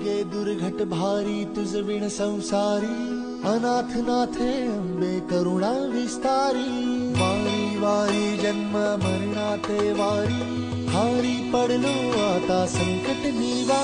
गे दुर्घट भारी तुझ विण संसारी, अनाथ नाथे अंबे करुणा विस्तारी। वारी वारी जन्म मरणाते वारी, हारी पडलो आता संकट निवारी।